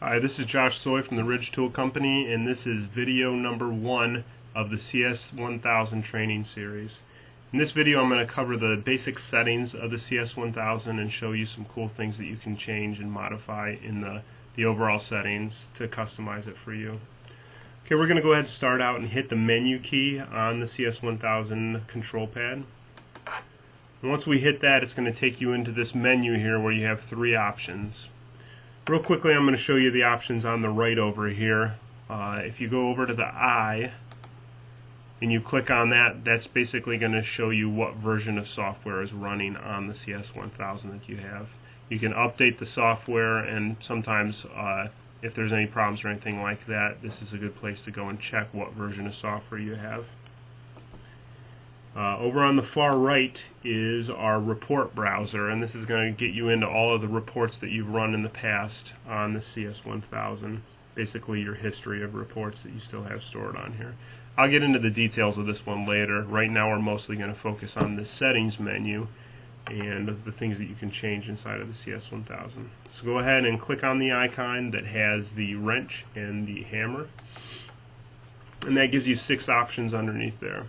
Hi, this is Josh Soy from the Ridge Tool Company, and this is video number 1 of the CS1000 training series. In this video I'm going to cover the basic settings of the CS1000 and show you some cool things that you can change and modify in the overall settings to customize it for you. Okay, we're going to go ahead and start out and hit the menu key on the CS1000 control pad. And once we hit that, it's going to take you into this menu here where you have 3 options. Real quickly, I'm going to show you the options on the right over here. If you go over to the I and you click on that, that's basically going to show you what version of software is running on the CS1000 that you have. You can update the software, and sometimes if there's any problems or anything like that, this is a good place to go and check what version of software you have. Over on the far right is our report browser, and this is going to get you into all of the reports that you've run in the past on the CS1000, basically your history of reports that you still have stored on here. I'll get into the details of this one later. Right now we're mostly going to focus on the settings menu and the things that you can change inside of the CS1000. So go ahead and click on the icon that has the wrench and the hammer, and that gives you 6 options underneath there.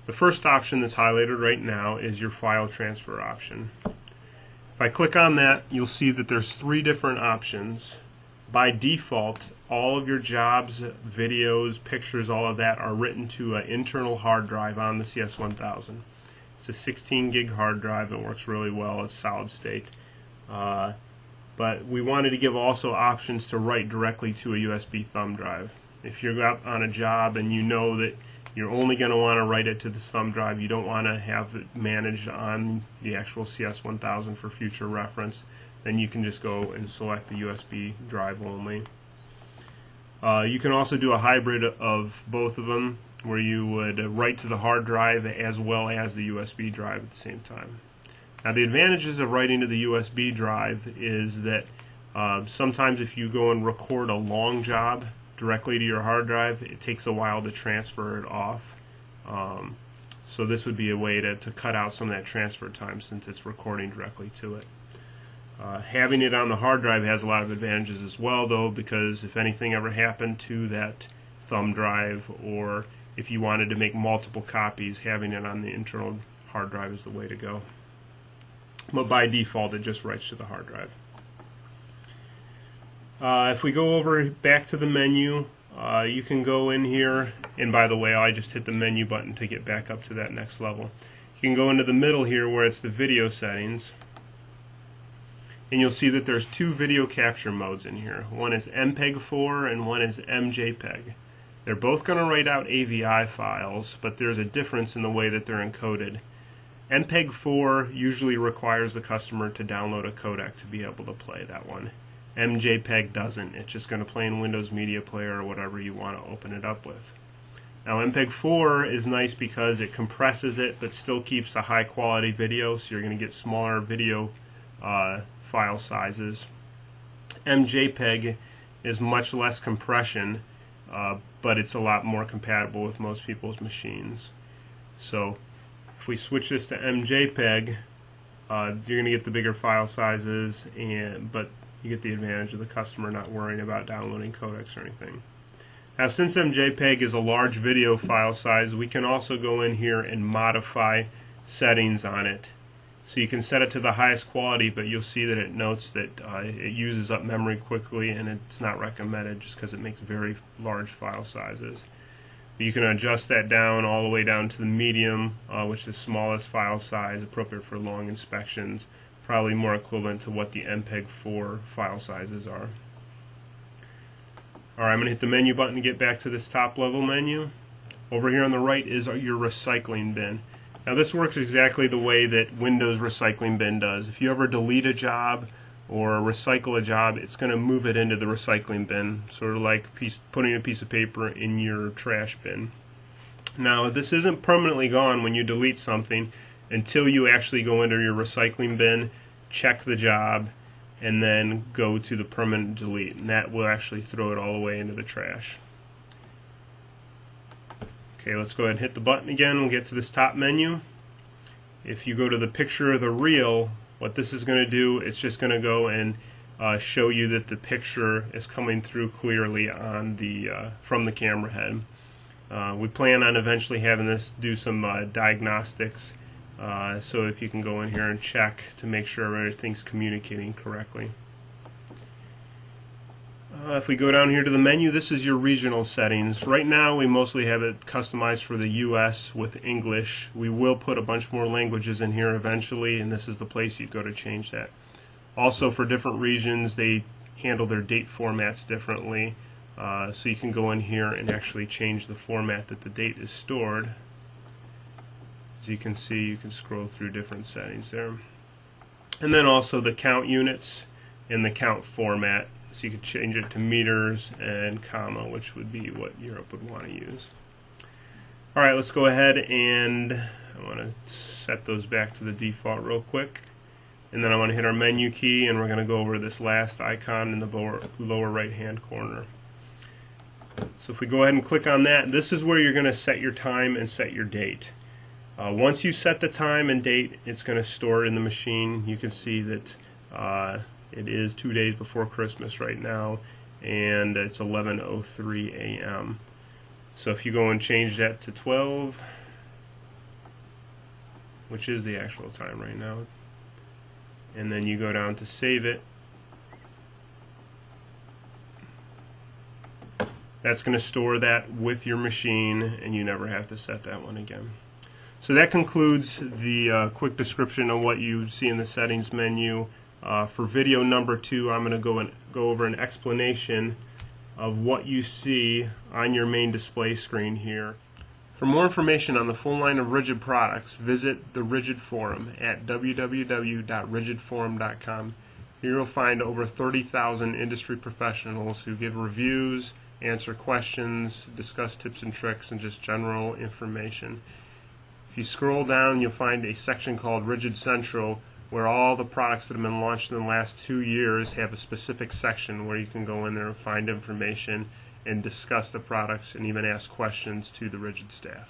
The first option that's highlighted right now is your file transfer option. If I click on that, you'll see that there's 3 different options. By default, all of your jobs, videos, pictures, all of that are written to an internal hard drive on the CS1000. It's a 16 gig hard drive. It works really well. It's solid state. But we wanted to give also options to write directly to a USB thumb drive. If you're out on a job and you know that you're only going to want to write it to the thumb drive, you don't want to have it managed on the actual CS1000 for future reference, then you can just go and select the USB drive only. You can also do a hybrid of both of them, where you would write to the hard drive as well as the USB drive at the same time. Now, the advantages of writing to the USB drive is that sometimes if you go and record a long job directly to your hard drive, it takes a while to transfer it off. So this would be a way to cut out some of that transfer time since it's recording directly to it. Having it on the hard drive has a lot of advantages as well, though, because if anything ever happened to that thumb drive, or if you wanted to make multiple copies, having it on the internal hard drive is the way to go. But by default, it just writes to the hard drive. If we go over back to the menu, you can go in here, and by the way, I just hit the menu button to get back up to that next level. You can go into the middle here where it's the video settings, and you'll see that there's 2 video capture modes in here. One is MPEG-4 and one is MJPEG. They're both going to write out AVI files, but there's a difference in the way that they're encoded. MPEG-4 usually requires the customer to download a codec to be able to play that one. MJPEG doesn't. It's just going to play in Windows Media Player or whatever you want to open it up with. Now, MPEG-4 is nice because it compresses it but still keeps a high quality video, so you're going to get smaller video file sizes. MJPEG is much less compression, but it's a lot more compatible with most people's machines. So if we switch this to MJPEG, you're going to get the bigger file sizes, but you get the advantage of the customer not worrying about downloading codecs or anything. Now, since MJPEG is a large video file size, we can also go in here and modify settings on it. So you can set it to the highest quality, but you'll see that it notes that it uses up memory quickly, and it's not recommended just because it makes very large file sizes. You can adjust that down all the way down to the medium, which is the smallest file size, appropriate for long inspections, probably more equivalent to what the MPEG-4 file sizes are. Alright, I'm going to hit the menu button to get back to this top level menu. Over here on the right is your recycling bin. Now, this works exactly the way that Windows recycling bin does. If you ever delete a job or recycle a job, it's going to move it into the recycling bin, sort of like putting a piece of paper in your trash bin. Now, this isn't permanently gone when you delete something until you actually go into your recycling bin, check the job, and then go to the permanent delete, and that will actually throw it all the way into the trash. Okay, let's go ahead and hit the button again. We'll get to this top menu. If you go to the picture of the reel, what this is going to do, it's just going to go and show you that the picture is coming through clearly on the from the camera head. We plan on eventually having this do some diagnostics, so if you can go in here and check to make sure everything's communicating correctly. If we go down here to the menu, this is your regional settings. Right now we mostly have it customized for the US with English. We will put a bunch more languages in here eventually, and this is the place you go to change that. Also, for different regions, they handle their date formats differently, so you can go in here and actually change the format that the date is stored. As you can see, you can scroll through different settings there. And then also the count units and the count format. So you could change it to meters and comma, which would be what Europe would want to use. Alright, let's go ahead and I want to set those back to the default real quick. And then I want to hit our menu key, and we're going to go over this last icon in the lower right hand corner. So if we go ahead and click on that, this is where you're going to set your time and set your date. Once you set the time and date, it's going to store it in the machine. You can see that it is 2 days before Christmas right now, and it's 11:03 a.m. So if you go and change that to 12, which is the actual time right now, and then you go down to save it, that's going to store that with your machine, and you never have to set that one again. So that concludes the quick description of what you see in the settings menu. For video number 2, I'm going to go over an explanation of what you see on your main display screen here. For more information on the full line of Rigid products, visit the Rigid Forum at www.rigidforum.com. Here you'll find over 30,000 industry professionals who give reviews, answer questions, discuss tips and tricks, and just general information. If you scroll down, you'll find a section called Rigid Central, where all the products that have been launched in the last 2 years have a specific section where you can go in there and find information and discuss the products and even ask questions to the Rigid staff.